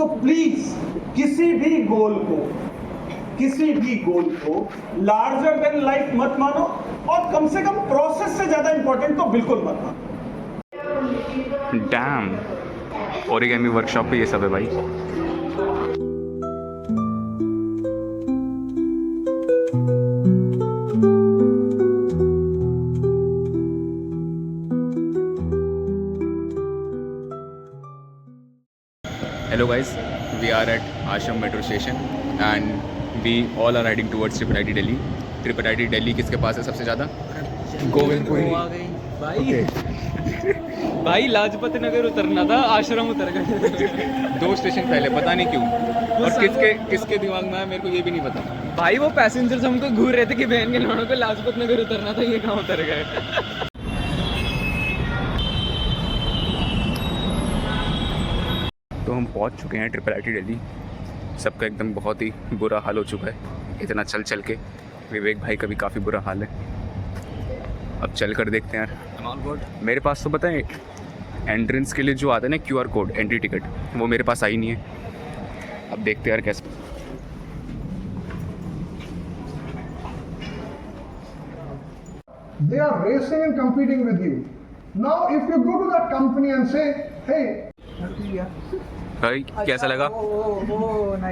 So please किसी भी गोल को लार्जर देन लाइफ मत मानो, और कम से कम प्रोसेस से ज्यादा इंपॉर्टेंट तो बिल्कुल मत मानो। डैम, ओरिगेमी वर्कशॉप पे ये सब है भाई। Hello guys, we are at Ashram metro station and we all are heading towards Triple IT Delhi. Triple IT Delhi किसके पास है सबसे ज़्यादा? गोविंदपुरी। भाई लाजपत नगर उतरना था, आश्रम उतर गए। 2 स्टेशन पहले, पता नहीं क्यों, और किसके दिमाग में है मेरे को ये भी नहीं पता। भाई वो पैसेंजर्स हमको घूर रहे थे कि बहन के लौड़ों को लाजपत नगर उतरना था, ये कहाँ उतर गए। तो हम पहुंच चुके हैं ट्रिपल आईटी दिल्ली। सबका एकदम बहुत ही बुरा हाल हो चुका है इतना चल के। विवेक भाई का भी काफ़ी बुरा हाल है। अब चल कर देखते हैं यार। मेरे पास तो पता है एंट्रेंस के लिए जो आता है ना QR कोड, एंट्री टिकट, वो मेरे पास आई नहीं है। अब देखते हैं यार कैसे। They are racing and competing with you. Now if you go to that company and say, hey, भाई कैसा लगा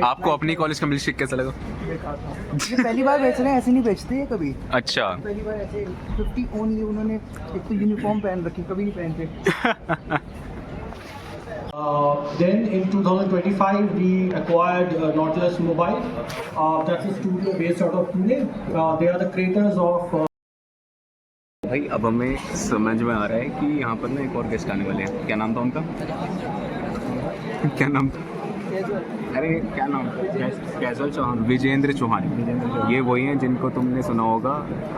आपको? अपनी कॉलेज का मिल्कशेक कैसा लगा? ये पहली बार बेच रहे हैं, ऐसे नहीं बेचते हैं कभी। अच्छा, पहली बार ऐसे 50 ओनली। उन्होंने एक तो यूनिफॉर्म पहन रखी, कभी नहीं पहनते। Then in 2025 we acquired Nautilus Mobile. That's a studio based out of Pune. They are the creators of भाई अब हमें समझ में आ रहा है कि यहाँ पर ना एक और गेस्ट आने वाले हैं। क्या नाम था उनका? क्या नाम था? अरे क्या नाम? कैजुअल चौहान, विजेंद्र चौहान। ये वही हैं जिनको तुमने सुना होगा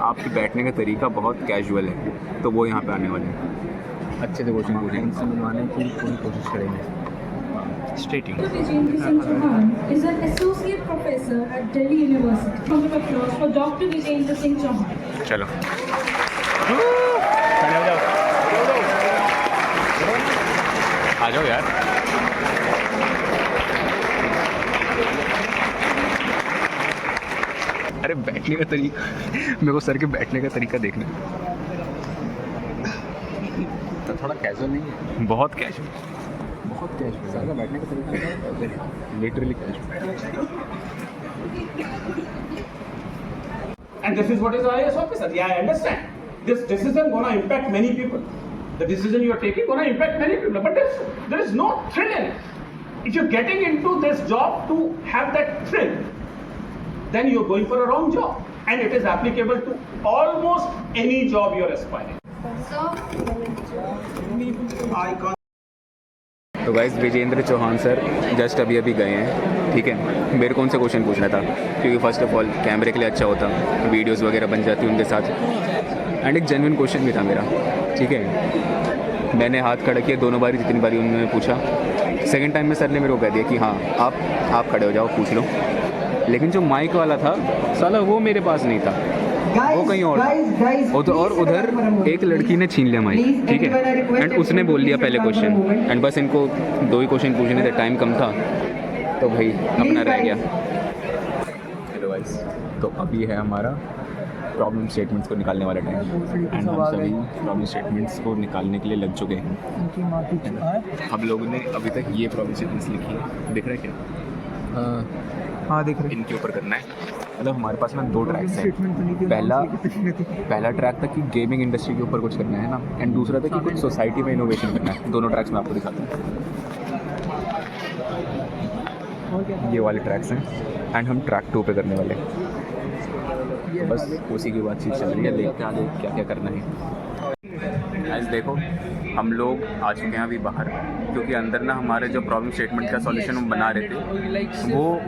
आपके बैठने का तरीका बहुत कैजुअल है, तो वो यहाँ पे आने वाले हैं। अच्छे से क्वेश्चन पूछेंगे, समझवाने की पूरी कोशिश करेंगे। स्टेटिंग Vijendra Singh Chauhan is an associate professor at Delhi University. Round of applause for Dr. Vijendra Singh Chauhan. चलो आ जाओ यार। अरे बैठने का तरीका, मेरे को सर के बैठने का तरीका देखना। तो थोड़ा कैजुअल नहीं है? बहुत कैजुअल, बहुत कैजुअल। सर का बैठने का तरीका literally casual. And this is what is IAS officer. Yeah, I understand. This decision gonna impact many people. The decision you are taking gonna impact many people. But there is no thrill in it. If you're getting into this job to have that thrill, then you're going for a wrong job. And it is applicable to almost any job you're aspiring. तो guys Vijendra Chauhan sir just अभी गए हैं, ठीक है। मेरे को उनसे question पूछना था क्योंकि फ़र्स्ट ऑफ ऑल कैमरे के लिए अच्छा होता, वीडियोस वगैरह बन जाती उनके साथ, एंड एक जेन्युइन क्वेश्चन भी था मेरा, ठीक है। मैंने हाथ खड़ा किया दोनों बारी, जितनी बारी उन्होंने पूछा। सेकंड टाइम में सर ने मेरे को कह दिया कि हाँ आप खड़े हो जाओ, पूछ लो। लेकिन जो माइक वाला था साला वो मेरे पास नहीं था, वो कहीं और था। और उधर एक लड़की ने छीन लिया माइक, ठीक है, एंड उसने बोल दिया पहले क्वेश्चन, एंड बस इनको 2 ही क्वेश्चन पूछने थे, टाइम कम था, तो भाई अपना रह गया। हेलो गाइस, तो अभी है हमारा प्रॉब्लम स्टेटमेंट्स को निकालने वाला टाइम, एंड हम सभी प्रॉब्लम स्टेटमेंट्स को निकालने के लिए लग चुके हैं। हम लोगों ने अभी तक ये प्रॉब्लम स्टेटमेंट्स लिखी है, दिख रहा है क्या? हाँ दिख रहे। इनके ऊपर करना है। मतलब हमारे पास ना 2 ट्रैक्स हैं। पहला ट्रैक था कि गेमिंग इंडस्ट्री के ऊपर कुछ करना है ना, एंड दूसरा था कि कुछ सोसाइटी में इनोवेशन करना है। दोनों ट्रैक्स मैं आपको दिखाता हूँ। ये वाले ट्रैक्स हैं, एंड हम ट्रैक 2 पे करने वाले हैं। बस उसी की बातचीत चल रही है, देखते हैं आगे क्या क्या करना है। गाइस देखो, हम लोग आ चुके हैं अभी बाहर, क्योंकि अंदर ना हमारे जो प्रॉब्लम स्टेटमेंट का सॉल्यूशन हम बना रहे थे वो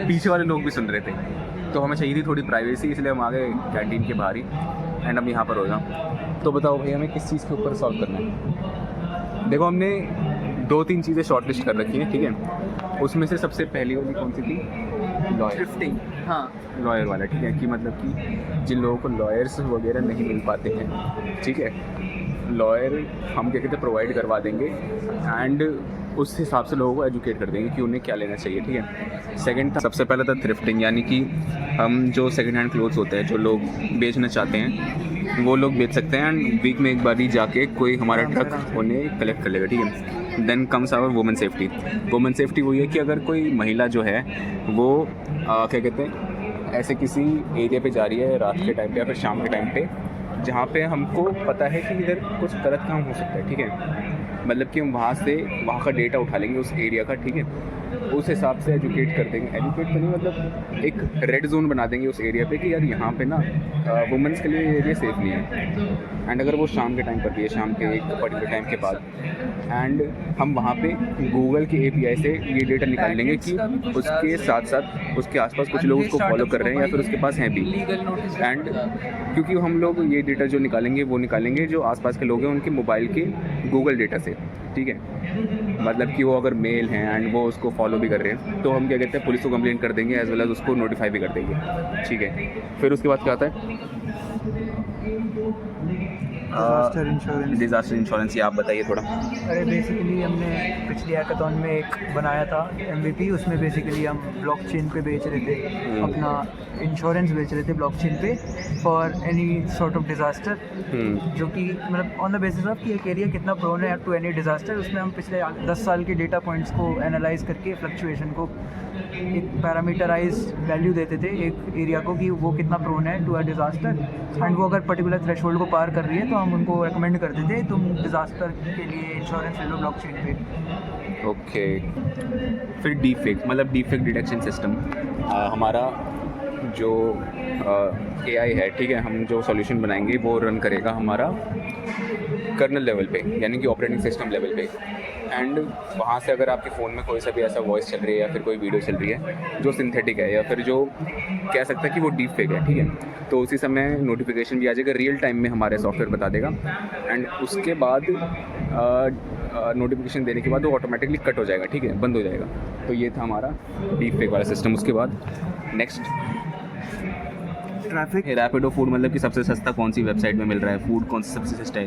पीछे वाले लोग भी सुन रहे थे, तो हमें चाहिए थी थोड़ी प्राइवेसी, इसलिए हम आ गए कैंटीन के बाहर ही, एंड हम यहाँ पर हो जाओ। तो बताओ भाई हमें किस चीज़ के ऊपर सॉल्व करना है? देखो हमने 2-3 चीज़ें शॉर्ट लिस्ट कर रखी हैं, ठीक है। उसमें से सबसे पहली वाली कौन सी थी? लॉयर। हाँ, लॉयर वाला, ठीक है, कि मतलब कि जिन लोगों को लॉयर्स वगैरह नहीं मिल पाते हैं, ठीक है, लॉयर हम क्या कहते हैं प्रोवाइड करवा देंगे, एंड उस हिसाब से लोगों को एजुकेट कर देंगे कि उन्हें क्या लेना चाहिए, ठीक है। सेकंड था, सबसे पहले था थ्रिफ्टिंग, यानी कि हम जो सेकंड हैंड क्लोथ्स होते हैं जो लोग बेचना चाहते हैं वो लोग बेच सकते हैं, एंड वीक में एक बार ही जाके कोई हमारा ट्रक उन्हें कलेक्ट कर लेगा, ठीक है। Then comes our women safety. Women safety वही है कि अगर कोई महिला जो है वो क्या कहते हैं ऐसे किसी एरिया पे जा रही है रात के टाइम पे या फिर शाम के टाइम पे जहाँ पे हमको पता है कि इधर कुछ गलत काम हो सकता है, ठीक है, मतलब कि हम वहाँ का डेटा उठा लेंगे उस एरिया का, ठीक है, उस हिसाब से एजुकेट कर देंगे। एजुकेट तो नहीं, मतलब एक रेड जोन बना देंगे उस एरिया पे कि यार यहाँ पे ना वुमेंस के लिए एरिया सेफ़ नहीं है। एंड अगर वो शाम के टाइम पर भी है, शाम के एक पर्टिकुलर टाइम के बाद, एंड हम वहाँ पे गूगल के API से ये डेटा निकाल लेंगे कि उसके साथ साथ उसके आसपास कुछ लोग उसको फॉलो कर रहे हैं या फिर उसके पास हैं भी। एंड क्योंकि हम लोग ये डेटा जो निकालेंगे वो निकालेंगे जो आसपास के लोग हैं उनके मोबाइल के गूगल डेटा से, ठीक है, मतलब कि वो अगर मेल हैं एंड वो उसको फॉलो भी कर रहे हैं तो हम क्या कहते हैं पुलिस को कंप्लेंट कर देंगे, एज वेल एज उसको नोटिफाई भी कर देंगे, ठीक है। फिर उसके बाद क्या आता है, डिज़ास्टर इंश्योरेंस, ये आप बताइए थोड़ा। अरे बेसिकली हमने पिछली हैकाथॉन में एक बनाया था MVP, उसमें बेसिकली हम ब्लॉकचेन पे बेच रहे थे अपना इंश्योरेंस बेच रहे थे ब्लॉकचेन पे for any sort of disaster, जो कि मतलब ऑन द बेसिस ऑफ कि एक एरिया कितना प्रोन है टू एनी डिज़ास्टर। उसमें हम पिछले 10 साल के डेटा पॉइंट्स को एनालाइज करके फ्लक्चुएशन को एक पैरामीटराइज वैल्यू देते थे एक एरिया को कि वो कितना प्रोन है टू अ डिज़ास्टर, एंड वो अगर पर्टिकुलर थ्रेशोल्ड को पार कर रही है तो हम उनको रेकमेंड करते थे तुम डिज़ास्टर के लिए इंश्योरेंस ले लो ब्लॉकचेन पे। ओके। फिर डीफेक, मतलब डीफेक डिटेक्शन सिस्टम, हमारा जो AI है, ठीक है, हम जो सॉल्यूशन बनाएंगे वो रन करेगा हमारा कर्नल लेवल पे, यानी कि ऑपरेटिंग सिस्टम लेवल पे। एंड वहाँ से अगर आपके फ़ोन में कोई सा भी ऐसा वॉइस चल रही है या फिर कोई वीडियो चल रही है जो सिंथेटिक है या फिर जो कह सकता है कि वो डीप फेक है, ठीक है, तो उसी समय नोटिफिकेशन भी आ जाएगा, रियल टाइम में हमारे सॉफ्टवेयर बता देगा। एंड उसके बाद नोटिफिकेशन देने के बाद वो ऑटोमेटिकली कट हो जाएगा, ठीक है, बंद हो जाएगा। तो ये था हमारा डीप फेक वाला सिस्टम। उसके बाद नेक्स्ट ट्रैफिक, रैपिडो फूड, मतलब कि सबसे सस्ता कौन सी वेबसाइट में मिल रहा है, फूड कौन सी सबसे सस्ता है।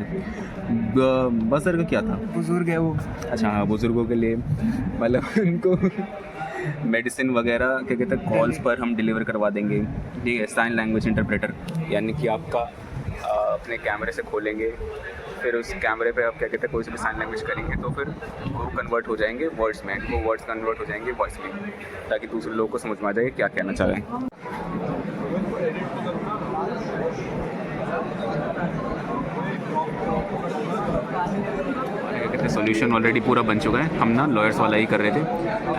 बसर का क्या था, बुजुर्ग है वो, अच्छा हाँ, बुज़ुर्गों के लिए मतलब उनको मेडिसिन वगैरह क्या कहते हैं कॉल्स पर हम डिलीवर करवा देंगे, ठीक है। साइन लैंग्वेज इंटरप्रेटर, यानी कि आपका अपने कैमरे से खोलेंगे, फिर उस कैमरे पे आप क्या कहते हैं कोई सी भी साइन लैंग्वेज करेंगे तो फिर वो कन्वर्ट हो जाएंगे वर्ड्स में, वो वर्ड्स कन्वर्ट हो जाएंगे वॉइस में, ताकि दूसरे लोगों को समझ में आ जाए क्या कहना चाह रहे हैं। सॉल्यूशन ऑलरेडी पूरा बन चुका है, हम ना लॉयर्स वाला ही कर रहे थे,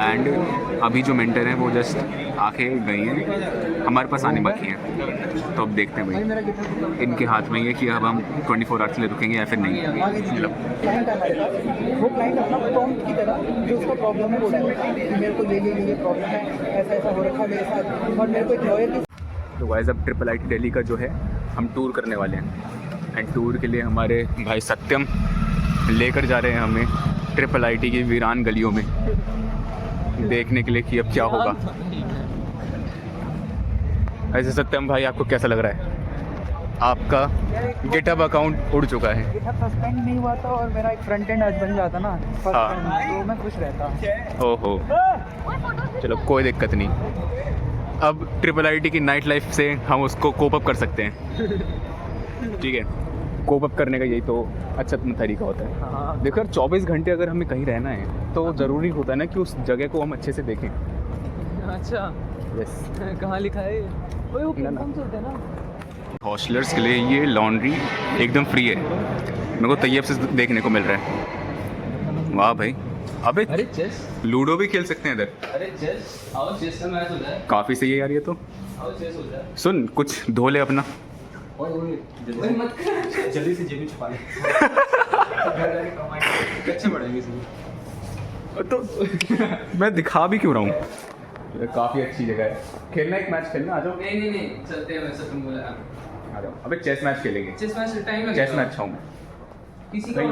एंड अभी जो मेंटर हैं वो जस्ट आके गई हैं, हमारे पास आने बाकी हैं। तो अब देखते हैं भाई, इनके हाथ में ये कि अब हम 24 आवर्स के लिए रुकेंगे या फिर नहीं। मतलब क्लाइंट हमारे पास, वो क्लाइंट अपना प्रॉम्प्ट की तरह जो उसका प्रॉब्लम है वो डालेगा कि मेरे को ये प्रॉब्लम है, ऐसा ऐसा हो रखा है मेरे साथ, और मेरे को एक लॉयर की। तो गाइस अब IIIT दिल्ली का जो है हम टूर करने वाले हैं, एंड टूर के लिए हमारे भाई सत्यम लेकर जा रहे हैं हमें IIIT की वीरान गलियों में देखने के लिए कि अब क्या होगा। ऐसे सत्यम भाई आपको कैसा लग रहा है, आपका GitHub अकाउंट उड़ चुका है। GitHub सस्पेंड नहीं हुआ था और मेरा एक फ्रंट एंड आज बन जाता ना हाँ। तो मैं खुश रहता। ओहो, चलो कोई दिक्कत नहीं, अब IIIT की नाइट लाइफ से हम उसको कोप अप कर सकते हैं, ठीक है। कोप अप करने का यही तो अच्छा तरीका होता है। देखो 24 घंटे अगर हमें कहीं रहना है तो ज़रूरी होता है ना कि उस जगह को हम अच्छे से देखें। अच्छा यस, कहाँ लिखा है ओए वो कौन सा होता है ना। हॉस्टलर्स के लिए ये लॉन्ड्री एकदम फ्री है, मेरे को तैयब से देखने को मिल रहा है। वाह भाई, अबे अरे चेस, लूडो भी खेल सकते हैं इधर। अरे चेस, आओ चेस का मैच हो जाए। काफ़ी सही है यार ये तो। आओ चेस हो जाए। सुन, कुछ धो ले अपना। ओए मत कर, जल्दी से जेब में छुपा ले। अच्छे पड़ेंगे तो मैं दिखा भी क्यों रहा हूँ, काफ़ी अच्छी जगह है। खेलना एक मैच खेलना, आ जाओ। नहीं चलते हैं, वैसे तुम बोला आ जाओ। अबे चेस मैच खेलेंगे, चेस मैच टाइम लगेगा। चेस में अच्छा हूँ मैं किसी भाई।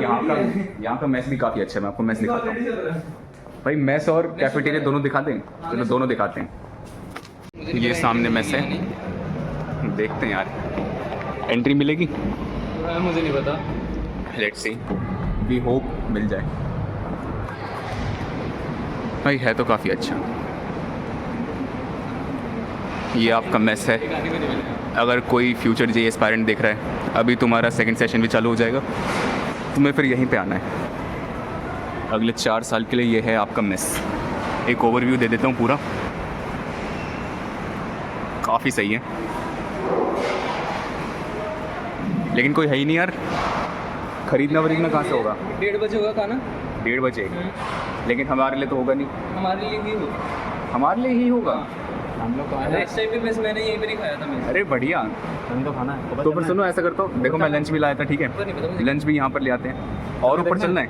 यहाँ का मैच भी काफ़ी अच्छा है, मैं आपको मैच दिखाता हूँ भाई। मैच और कैफेटेरिया दोनों दिखा दें, चलो दोनों दिखाते हैं। ये सामने मैच है, देखते हैं यार एंट्री मिलेगी, मुझे नहीं पता। लेट्स सी, वी होप मिल जाए। भाई है तो काफ़ी अच्छा। ये आपका मेस है। अगर कोई फ्यूचर जे एस्पायरेंट देख रहा है, अभी तुम्हारा सेकंड सेशन भी चालू हो जाएगा, तुम्हें फिर यहीं पे आना है। अगले 4 साल के लिए ये है आपका मेस। एक ओवरव्यू दे देता हूँ पूरा, काफ़ी सही है, लेकिन कोई है ही नहीं यार। खरीदना वरीदना कहाँ से होगा? 1:30 बजे होगा खाना। 1:30 बजे? लेकिन हमारे लिए तो होगा नहीं। हमारे लिए ही होगा। हमारे लिए ही होगा। हम लोग लास्ट टाइम भी बस मैंने यहीं पर ही खाया था। अरे बढ़िया, तो खाना है तो फिर सुनो, ऐसा करता हूँ, देखो मैं लंच भी लाया था, ठीक है, लंच भी यहाँ पर ले आते हैं और ऊपर चलना है।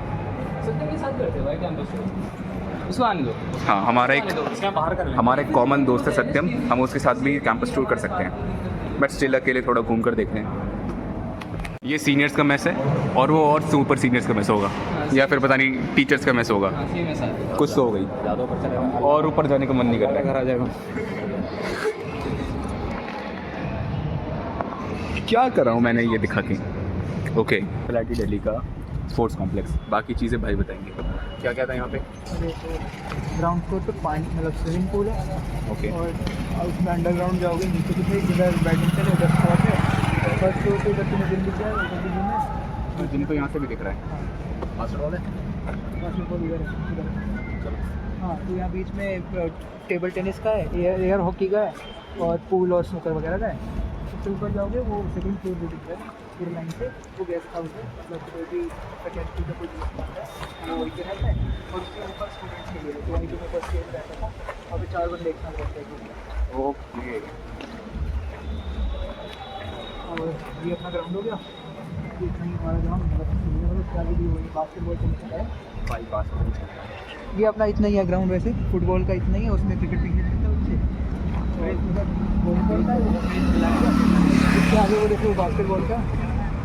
सत्यम के साथ करते हैं भाई कैंपस, उसको आने दो। हाँ, हमारा एक कॉमन दोस्त है सत्यम, हम उसके साथ भी कैंपस टूर कर सकते हैं, बट स्टिल अकेले थोड़ा घूम कर देखते हैं। ये सीनियर्स का मैस है और वो और सुपर सीनियर्स का मैस होगा, या फिर पता नहीं टीचर्स का मैस होगा, कुछ तो हो गई। और ऊपर जाने का मन नहीं कर रहा है, घर आ जाएगा। क्या कर रहा हूँ मैंने ये दिखा के। ओके, प्लाटी दिल्ली का स्पोर्ट्स कॉम्प्लेक्स, बाकी चीज़ें भाई बताएंगे। क्या क्या था यहाँ पे? ग्राउंड फ्लोर पे पानी मतलब स्विमिंग पूल है। ओके। और उसमें अंडरग्राउंड जाओगे नीचे की साइड, इधर बैडमिंटन है, उधर स्पॉट है। फर्स्ट फ्लोर पे इधर तुम्हें जिम दिख जाएगा, उधर भी जिम है। जिम तो यहाँ से भी दिख रहा है। बास्केटबॉल है? बास्केटबॉल इधर है, इधर। हाँ, तो यहाँ बीच में टेबल टेनिस का है, एयर हॉकी का है, और पूल और स्नूकर वगैरह का है। सबसे ऊपर जाओगे वो सेकंड फ्लोर भी दिख रहा है पूरी लाइन से, वो गेस्ट हाउस है, मतलब कोई भी फैकल्टी का कोई दोस्त आता है वो वहीं पे रहता है। और उसके ऊपर स्टूडेंट्स के लिए तो वहीं पे ऊपर स्टेज रहता था, वहाँ पे 4 बंदे एक साथ रहते हैं। ओके। और ये अपना ग्राउंड हो गया, इतना ही हमारा ग्राउंड, मतलब उसके आगे भी वही बास्केटबॉल चलता है। भाई बास्केटबॉल ये अपना इतना ही है ग्राउंड, वैसे फुटबॉल का इतना ही है, उसमें क्रिकेट भी खेल सकते हैं उससे। वॉलीबॉल का उससे आगे वो देखो बास्केटबॉल का,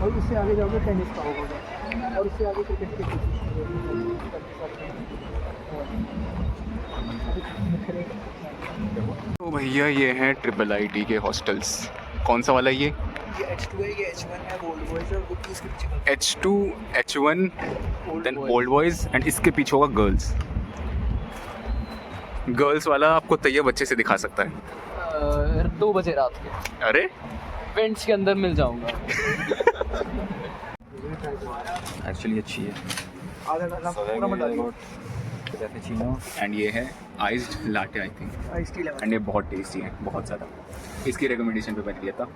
और उससे आगे जाओगे टेनिस का होगा, और उससे आगे क्रिकेट के तो भैया ये हैं IIIT के हॉस्टल्स। कौन सा वाला है ये? H2 है, ये H1 है, ओल्ड बॉयज़ है, और इसके पीछे H2, H1, then old boys, and इसके पीछे होगा गर्ल्स। गर्ल्स वाला आपको तैयब बच्चे से दिखा सकता है। 2 बजे रात के अरे इवेंट्स के अंदर मिल जाऊंगा। एक्चुअली अच्छी है। आधा पूरा मत डालो। एंड ये है iced latte I think, ice tea lemon. And ये बहुत टेस्टी है, बहुत ज़्यादा। इसकी रिकमेंडेशन पे मैंने लिया था,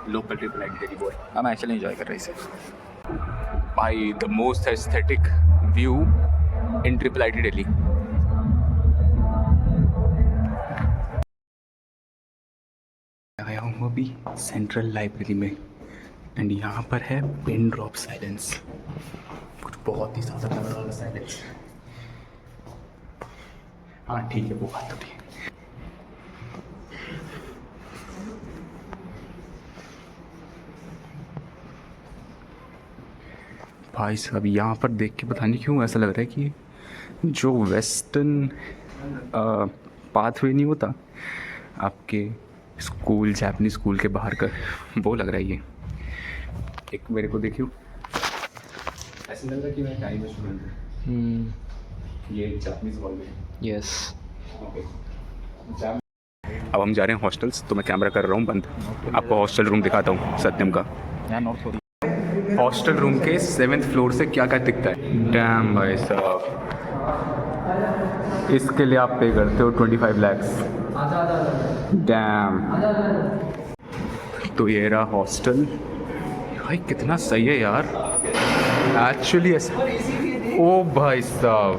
लोकल IIIT दिल्ली बॉय। हम एक्चुअली एंजॉय कर रहे हैं इसे। By the most aesthetic view in IIIT Delhi. आया हूँ अभी सेंट्रल लाइब्रेरी में, एंड यहाँ पर है पिन ड्रॉप साइलेंस, कुछ बहुत ही ज़्यादा तगड़ा वाला साइलेंस। हाँ ठीक है, वो बात तो ठीक है। भाई साहब, यहाँ पर देख के पता नहीं क्यों ऐसा लग रहा है कि जो वेस्टर्न पाथवे नहीं होता आपके स्कूल, जापानीज स्कूल के बाहर का, वो लग रहा है ये। एक मेरे को देखियो, ऐसा लग रहा है कि मैं टाइम स्टूडेंट हूँ। ये जापानीज हॉल में। यस। अब हम जा रहे हैं हॉस्टल्स, तो मैं कैमरा कर रहा हूँ बंद। आपको हॉस्टल रूम दिखाता हूँ सत्यम का। हॉस्टल रूम के 7th फ्लोर से क्या क्या दिखता है। डैम भाई साहब, इसके लिए आप पे करते हो 25 lakhs। डैम। तो ये रहा हॉस्टल। भाई कितना सही है यार, एक्चुअली ऐसा। ओ भाई साहब,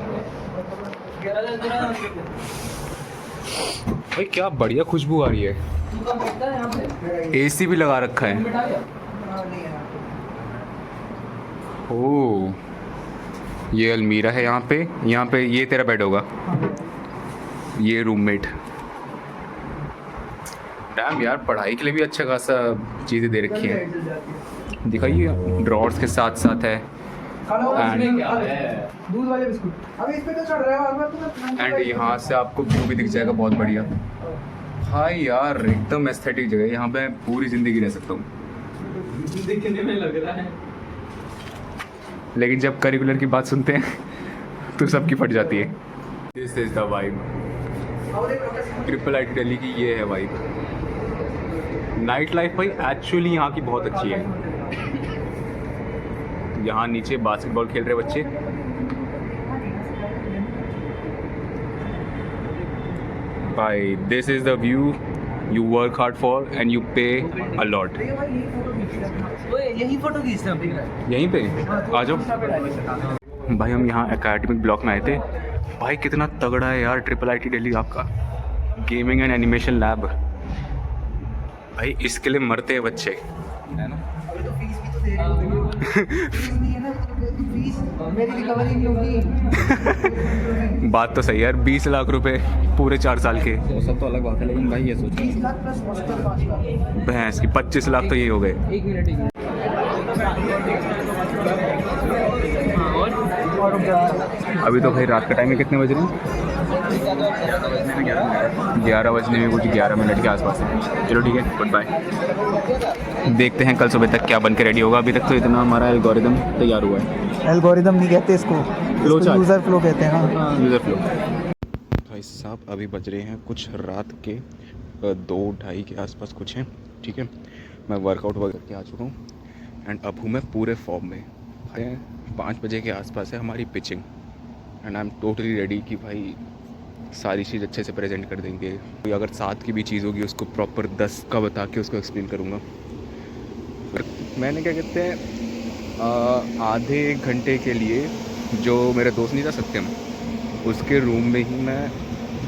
भाई क्या बढ़िया खुशबू आ रही है। AC भी लगा रखा है। ओह, ये अलमीरा है यहाँ पे ये तेरा बेड होगा, ये रूममेट। डैम यार, पढ़ाई के लिए भी अच्छा खासा चीज़ें दे रखी हैं। दिखाइए, ड्रॉर्स के साथ साथ है। दूध वाले बिस्कुट अभी इस पे तो चढ़ रहा है। एंड यहाँ से आपको व्यू भी दिख जाएगा बहुत बढ़िया। भाई यार एकदम एस्थेटिक जगह है, यहाँ पे पूरी ज़िंदगी रह सकता हूँ। दिखने में लग रहा है, लेकिन जब करिकुलर की बात सुनते हैं तो सबकी फट जाती है। This is the vibe. Triple IT Delhi की ये है वाइब। नाइट लाइफ भाई एक्चुअली यहाँ की बहुत अच्छी है। यहाँ नीचे बास्केटबॉल खेल रहे बच्चे, भाई this is the view you work hard for and you पे अ लॉट। यही फोटो खींचते हैं यहीं पे आ जाओ भाई। हम यहाँ एकेडमिक ब्लॉक में आए थे। भाई कितना तगड़ा है यार ट्रिपल आईटी दिल्ली आपका गेमिंग एंड एनिमेशन लैब। भाई इसके लिए मरते हैं बच्चे, है ना? तो फीस भी तो दे रही हो। फीस नहीं है ना, फीस मेरी रिकवरी नहीं होगी। बात तो सही है यार, 20 लाख रुपए पूरे 4 साल के। वो सब तो अलग बात है, लेकिन भाई ये सोच 20 लाख प्लस हॉस्टल 5 लाख। भैंस की 25 लाख तो ये हो गए। एक मिनट अभी तो भाई रात का टाइम है, कितने बज रहे हैं? 11 बजने में कुछ 11 मिनट के आसपास है। चलो ठीक है, गुड बाय। देखते हैं कल सुबह तक क्या बन के रेडी होगा। अभी तक तो इतना हमारा एल्गोरिदम तैयार हुआ है। एल्गोरिदम नहीं कहते इसको, यूज़र फ्लो कहते हैं। हाँ, यूज़र फ्लो। भाई साहब अभी बज रहे हैं कुछ रात के 2-2:30 के आसपास कुछ हैं, ठीक है। मैं वर्कआउट वगैरह के आ चुका हूँ एंड अब हूँ मैं पूरे फॉर्म में। 5 बजे के आसपास है हमारी pitching and I am totally ready कि भाई सारी चीज़ अच्छे से प्रेजेंट कर देंगे। कोई अगर 7 की भी चीज़ होगी उसको प्रॉपर 10 का बता के उसको एक्सप्लेन करूँगा। मैंने क्या कहते हैं आधे घंटे के लिए जो मेरा दोस्त नहीं था सत्यम, उसके रूम में ही मैं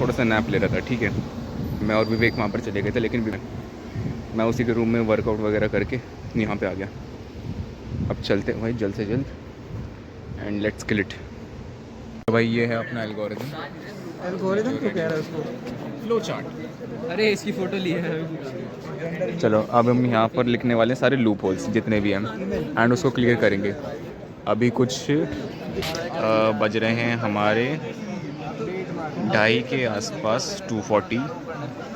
थोड़ा सा नैप ले रहा था, ठीक है। मैं और विवेक वहाँ पर चले गए थे, लेकिन मैं उसी के रूम में वर्कआउट वगैरह करके यहाँ पे आ गया। अब चलते हैं भाई जल्द से जल्द एंड लेट्स किल इट। तो भाई ये है अपना एल्गोरिदम। एल्गोरिदम तो कह रहा है उसको, फ्लो चार्ट। अरे इसकी फोटो ली है। चलो अब हम यहाँ पर लिखने वाले हैं सारे लूप होल्स जितने भी हैं एंड उसको क्लियर करेंगे। अभी कुछ बज रहे हैं हमारे 2:30 के आसपास 2:40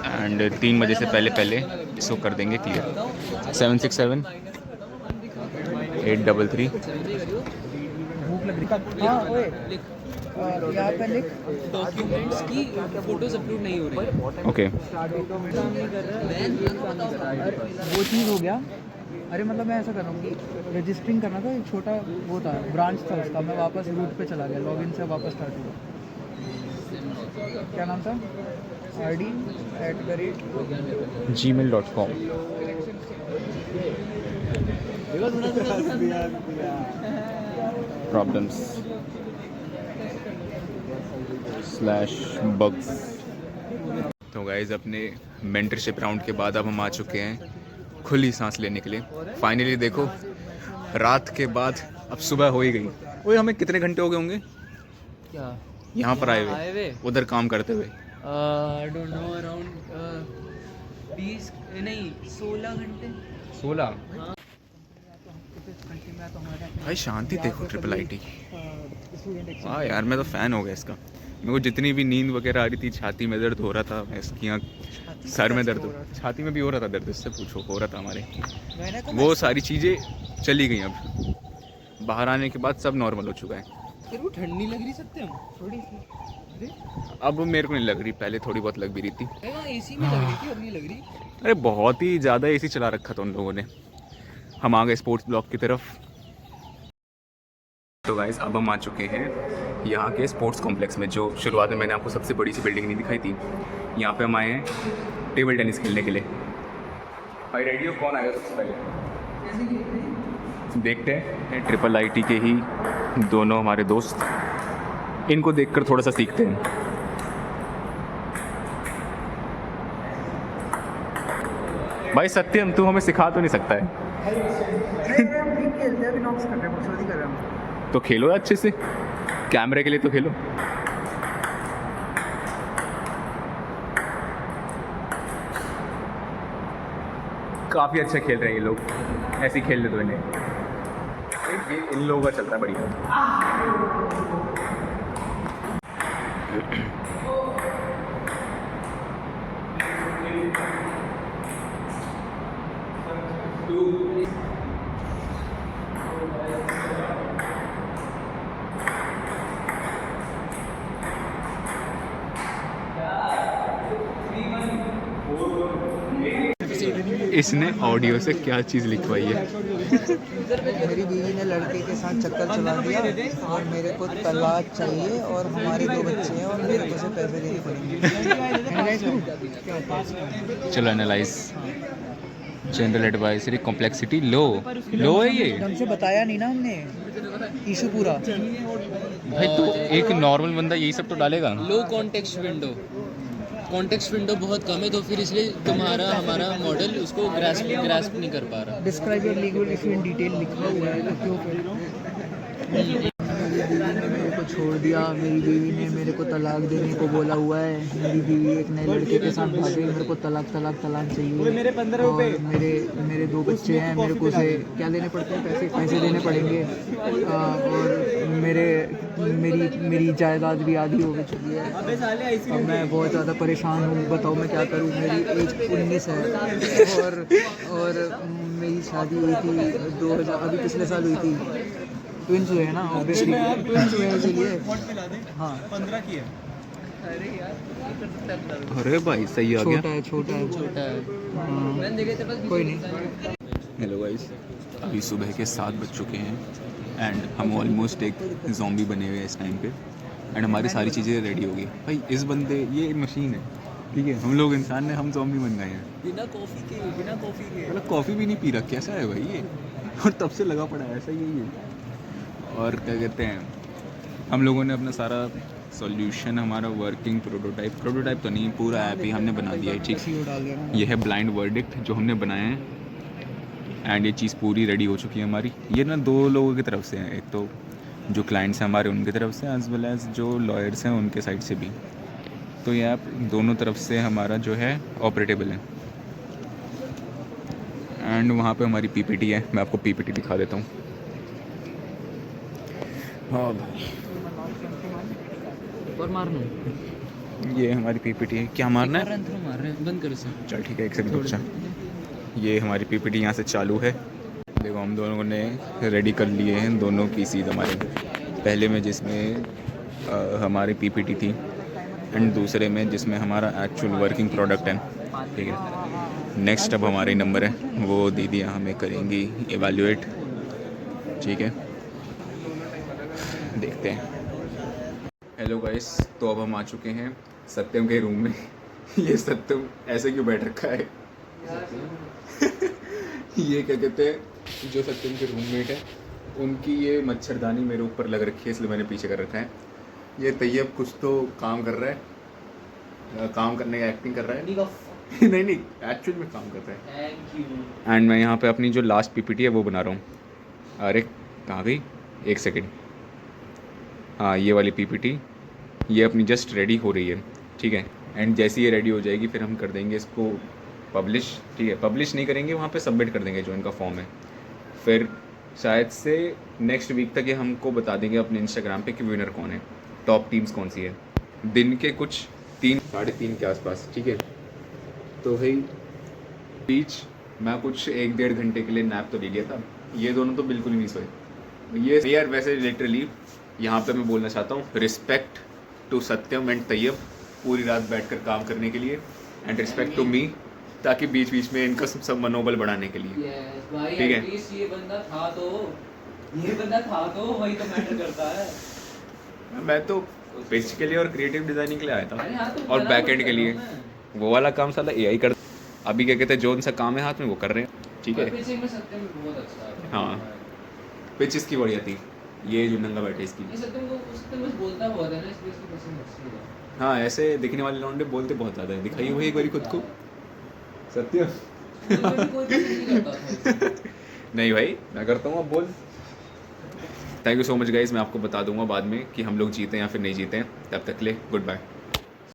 एंड 3 बजे से पहले इसको कर देंगे क्लियर। 767 833। भूख लग रही। हाँ ओए, यहाँ पे लिख डॉक्यूमेंट्स की फोटोज अपलोड नहीं हो रही। ओके वो चीज़ हो गया। अरे मतलब मैं ऐसा कर रहा हूँ कि रजिस्टरिंग करना था, एक छोटा वो था ब्रांच था उसका, मैं वापस रूट पे चला गया, लॉगिन से वापस स्टार्ट हुआ। क्या नाम था? gmail.com। problems/bugs। तो गाइज अपने मेंटरशिप राउंड के बाद अब हम आ चुके हैं खुली सांस लेने के लिए। फाइनली देखो रात के बाद अब सुबह हो ही गई। ओए हमें कितने घंटे हो गए होंगे क्या यहाँ पर आए आए हुए, हुए? उधर काम करते हुए? आई डोंट नो, अराउंड 20 नहीं 16 घंटे। 16। भाई शांति देखो ट्रिपल आईटी की। हाँ यार मैं तो फ़ैन हो गया इसका। मेरे को जितनी भी नींद वगैरह आ रही थी, छाती में दर्द हो रहा था, मैं इसकी यहाँ सर में दर्द, छाती में भी हो रहा था दर्द, इससे पूछो हो रहा था हमारे। वो सारी चीज़ें चली गई। अब बाहर आने के बाद सब नॉर्मल हो चुका है। फिर वो ठंड नहीं लग रही सत्यम थोड़ी सी? अब मेरे को नहीं लग रही, पहले थोड़ी बहुत लग भी रही थी। एसी में लग रही थी, अब नहीं लग रही। अरे बहुत ही ज़्यादा एसी चला रखा था उन लोगों ने। हम आ गए स्पोर्ट्स ब्लॉक की तरफ। तो गाइस अब हम आ चुके हैं यहाँ के स्पोर्ट्स कॉम्प्लेक्स में, जो शुरुआत में मैंने आपको सबसे बड़ी सी बिल्डिंग नहीं दिखाई थी। यहाँ पे हम आए हैं टेबल टेनिस खेलने के लिए। भाई रेडी हो, कौन आएगा सबसे पहले? देखते हैं। ट्रिपल आईटी के ही दोनों हमारे दोस्त, इनको देखकर थोड़ा सा सीखते हैं। भाई सत्यम तू हमें सिखा तो नहीं सकता है? तो खेलो अच्छे से, कैमरे के लिए तो खेलो। काफ़ी अच्छा खेल रहे हैं ये लोग, ऐसे ही खेलने दो इन्हें। इन लोगों का चल रहा है बढ़िया। इसने ऑडियो से क्या चीज़ लिखवाई है? मेरी बीवी ने लड़के के साथ चक्कर चला दिया और मेरे को तलाक चाहिए और हमारे 2 बच्चे हैं और मेरे को से पैसे देने पड़ेंगे। क्या होता है? चलो एनालाइज। जनरल एडवाइजरी कॉम्प्लेक्सिटी लो है ये ढंग से बताया नहीं ना हमने इशू पूरा। भाई। तो एक नॉर्मल बंदा यही सब तो डालेगा। लो कॉन्टेक्स्ट विंडो बहुत कम है, तो फिर इसलिए हमारा मॉडल उसको ग्रास्प नहीं कर पा रहा। Describe your legal issue in detail लिखा हुआ है, तो क्यों फिर? मेरी बीवी ने मेरे को छोड़ दिया, मेरी बीवी ने मेरे को तलाक देने को बोला हुआ है। मेरी बीवी एक नए लड़के के साथ भाग गई, मेरे को तलाक चाहिए। मेरे 15 रुपए और मेरे 2 बच्चे हैं, मेरे को उसे क्या देने पड़ते हैं? पैसे देने पड़ेंगे। और मेरी जायदाद भी आधी हो चुकी है। अब मैं बहुत ज़्यादा परेशान हूँ, बताओ मैं क्या करूँ। मेरी एज 19 है और मेरी शादी हुई थी 2000 अभी पिछले साल हुई थी। ट्विंस हुए हैं ना, ऑब्वियसली ट्विंस हुए हैं इसीलिए। हाँ 15 की है। अरे भाई सही आ गया। छोटा है। कोई नहीं। हेलो गाइस, अभी सुबह के 7 बज चुके हैं एंड हम ऑलमोस्ट एक ज़ॉम्बी बने हुए हैं इस टाइम पे। एंड हमारी सारी चीज़ें रेडी होगी। भाई इस बंदे, ये मशीन है, ठीक है, हम लोग इंसान ने, हम ज़ॉम्बी बन गए हैं बिना कॉफ़ी के। मतलब कॉफ़ी भी नहीं पी रहा, कैसा है भाई ये? और तब से लगा पड़ा है, ऐसा ही है। और क्या कहते हैं, हम लोगों ने अपना सारा सॉल्यूशन, हमारा वर्किंग प्रोटोटाइप तो नहीं, पूरा ऐप ही हमने बना दिया है, ठीक। ये है ब्लाइंड वर्डिक्ट जो हमने बनाए हैं एंड ये चीज़ पूरी रेडी हो चुकी है हमारी। ये ना 2 लोगों की तरफ से है, एक तो जो क्लाइंट्स हैं हमारे उनकी तरफ से, एज वेल एज जो लॉयर्स हैं उनके साइड से भी। तो ये ऐप दोनों तरफ से हमारा जो है ऑपरेटेबल है। एंड वहाँ पे हमारी पीपीटी है, मैं आपको पीपीटी दिखा देता हूँ। हाँ भाई, और मारना ये हमारी पीपीटी है। क्या मारना है? मार रहे हैं, बंद कर इसे। चल ठीक है, एक सेकंड रुक जा। ये हमारी पीपीटी यहाँ से चालू है। देखो हम दोनों ने रेडी कर लिए हैं दोनों पीसीज हमारे। पहले में जिसमें हमारी पीपीटी थी एंड दूसरे में जिसमें हमारा एक्चुअल वर्किंग प्रोडक्ट है, ठीक है। नेक्स्ट अब हमारे नंबर है, वो दीदियाँ हमें करेंगी एवेल्युएट, ठीक है, देखते हैं। हेलो गाइस, तो अब हम आ चुके हैं सत्यम के रूम में। ये सत्यम ऐसे क्यों बैठ रखा है? ये क्या कहते हैं, जो सत्यम के रूममेट है उनकी ये मच्छरदानी मेरे ऊपर लग रखी है, इसलिए मैंने पीछे कर रखा है। ये तैयब कुछ तो काम कर रहा है, काम करने का एक्टिंग कर रहा है। नहीं एक्चुअल में काम कर रहा है। एंड मैं यहाँ पे अपनी जो लास्ट पीपीटी है वो बना रहा हूँ। अरे कहाँ गई? एक सेकेंड। हाँ, ये वाली पीपीटी ये अपनी जस्ट रेडी हो रही है, ठीक है। एंड जैसे ये रेडी हो जाएगी फिर हम कर देंगे इसको पब्लिश, ठीक है। पब्लिश नहीं करेंगे, वहाँ पे सबमिट कर देंगे जो इनका फॉर्म है। फिर शायद से नेक्स्ट वीक तक ये हमको बता देंगे अपने इंस्टाग्राम पे कि विनर कौन है, टॉप टीम्स कौन सी है, दिन के कुछ 3-3:30 के आसपास, ठीक है। तो भाई बीच मैं कुछ 1-1.5 घंटे के लिए नैप तो ले लिया था। ये दोनों तो बिल्कुल ही नहीं सोए। ये यार वैसे लिटरली यहाँ पे मैं बोलना चाहता हूँ, respect to Satyam and Tayyab पूरी रात बैठकर काम करने के लिए, एंड रिस्पेक्ट टू मी ताकि बीच बीच में इनका सब मनोबल बढ़ाने के लिए, ठीक है। ये बंदा था तो वही तो मैटर करता है। मैं तो पिच के लिए और क्रिएटिव डिजाइनिंग के लिए आया था, तो और बैक एंड के लिए वो वाला काम साला एआई कर। अभी क्या कहते हैं, जो उनसा काम है हाथ में वो कर रहे हैं, ठीक है। पिचिंग में सत्यम बहुत अच्छा है। हाँ, पिच इसकी बढ़िया थी, ये जो नंगा बैठे इसकी। सत्यम बस बोलता बहुत है ना, इसलिए इसकी पसंद अच्छी है। हाँ, ऐसे दिखने वाले लौंडे बोलते बहुत ज़्यादा है। दिखाइए वही एक बारी खुद को सत्य। कोई पसंद नहीं करता था। नहीं भाई, मैं करता हूँ, अब बोल। Thank you so much guys, मैं आपको बता दूंगा बाद में कि हम लोग जीते या फिर नहीं जीते हैं। तब तक के लिए गुड बाय।